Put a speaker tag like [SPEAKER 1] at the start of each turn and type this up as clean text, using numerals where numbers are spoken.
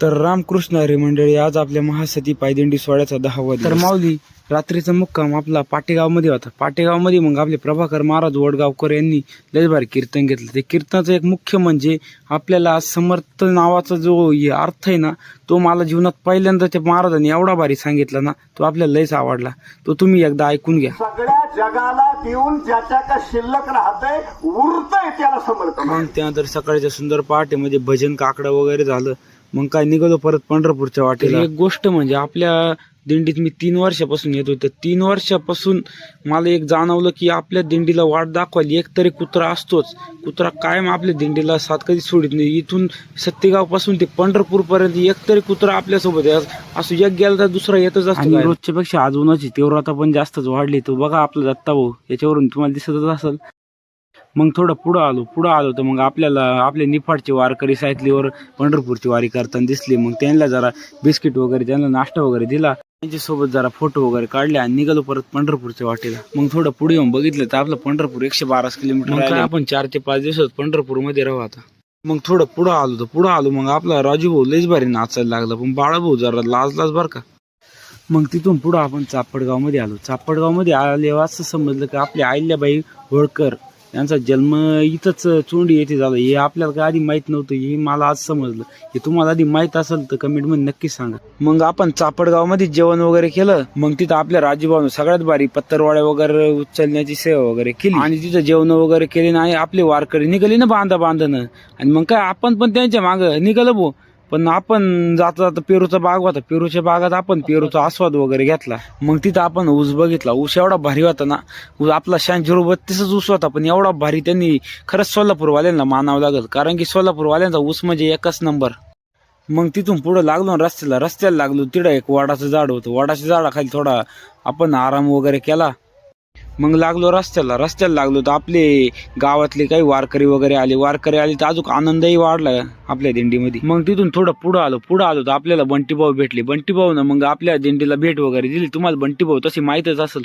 [SPEAKER 1] तर रामकृष्ण हरी मंडळी, आज आपल्या महासती पायदिंडी सोहळ्याचा 10वा दिवस. तर माऊली रात्रीचा मुक्काम आपला पाटेगावमध्ये होता. पाटेगावमध्ये मग आपले प्रभाकर महाराज वडगावकर यांनी लय भारी कीर्तन घेतलं. ते कीर्तनाचं एक मुख्य म्हणजे आपल्याला समर्थ नावाचा जो अर्थ आहे ना, तो मला जीवनात पहिल्यांदा त्या महाराजांनी एवढा भारी सांगितला ना, तो आपल्याला लयच आवडला. तो तुम्ही एकदा ऐकून घ्या.
[SPEAKER 2] सगळ्या जगाला देऊन ज्याच्या का शिल्लक राहतंय उरतंय त्याला समर्थ.
[SPEAKER 1] मग त्यानंतर सकाळच्या सुंदर पहाटेमध्ये भजन काकडा वगैरे झालं. मग काय निघालो परत पंढरपूरच्या वाटेला. एक गोष्ट म्हणजे आपल्या दिंडीत मी 3 वर्षापासून येत होतो. 3 वर्षापासून मला एक जाणवलं की आपल्या दिंडीला वाट दाखवायला एक तरी कुत्रा असतोच. कुत्रा कायम आपल्या दिंडीला साथ कधी सोडित नाही. इथून सत्तेगाव पासून ते पंढरपूर पर्यंत एक तरी कुत्रा आपल्यासोबत आहे. असं एक गेला तर दुसरा येतच असतो. रोजच्या पेक्षा आज उन्हाची तीव्रता पण जास्तच वाढली. तो बघा आपला दत्ता भाऊ, याच्यावरून तुम्हाला दिसतच असेल. मग थोडं पुढं आलो तर मग आपल्याला आपले निफाडचे वारकरी सायकलीवर पंढरपूरची वारी करताना दिसली. मग त्यांना जरा बिस्किट वगैरे, त्यांना नाश्ता वगैरे दिला. त्यांच्यासोबत जरा फोटो वगैरे काढले आणि निघालो परत पंढरपूरच्या वाटेला. मग थोडं पुढे येऊन बघितलं तर आपलं पंढरपूर 112 किलोमीटर आहे. आपण 4 ते 5 दिवसात पंढरपूरमध्ये राहू आता. मग थोडं पुढं आलो मग आपला राजू भाऊ लयच भारी नाचायला लागला. पण बाळाभाऊ जरा लाजलाच बरं का. मग तिथून पुढं आपण चापडगावमध्ये आलो. चापडगावमध्ये आले असं समजलं की आपल्या अहिल्याबाई होळकर यांचा जन्म इथंच चोंडी येथे झाला. हे आपल्याला काय आधी माहित नव्हतं, हे मला आज समजलं. हे तुम्हाला आधी माहित असेल तर कमेंट मध्ये नक्की सांगा. मग आपण चापडगावमध्ये जेवण वगैरे केलं. मग तिथं आपल्या राजूभाऊनं सगळ्यात भारी पत्तरवाड्या वगैरे उचलण्याची सेवा वगैरे केली आणि तिथं जेवण वगैरे केले नाही. आपले वारकरी निघाले ना बांधणं. आणि मग काय आपण पण त्यांच्या मागं निघालो भाऊ. पण आपण जाता पेरूचा बाग होता. पेरूच्या बागात आपण पेरूचा आस्वाद वगैरे घेतला. मग तिथं आपण ऊस बघितला. ऊस एवढा भारी होता ना, आपला 8632 ऊस होता. पण एवढा भारी त्यांनी खरंच सोलापूरवाल्यांना मानावं लागल, कारण की सोलापूरवाल्यांचा ऊस म्हणजे एकच नंबर. मग तिथून पुढे लागलो रस्त्याला लागलो. तिथं एक वडाचं झाड होतं. वडाच्या झाडाखाली थोडा आपण आराम वगैरे केला. मग लागलो रस्त्याला लागलो तर आपले गावातले काही वारकरी वगैरे आले. तर अजून आनंदही वाढला आपल्या दिंडीमध्ये. मग तिथून थोडं पुढं आलो तर आपल्याला बंटीभाऊ भेटले. बंटीभाऊनं मग आपल्या दिंडीला भेट वगैरे दिली. तुम्हाला बंटीभाऊ तशी माहीतच असेल.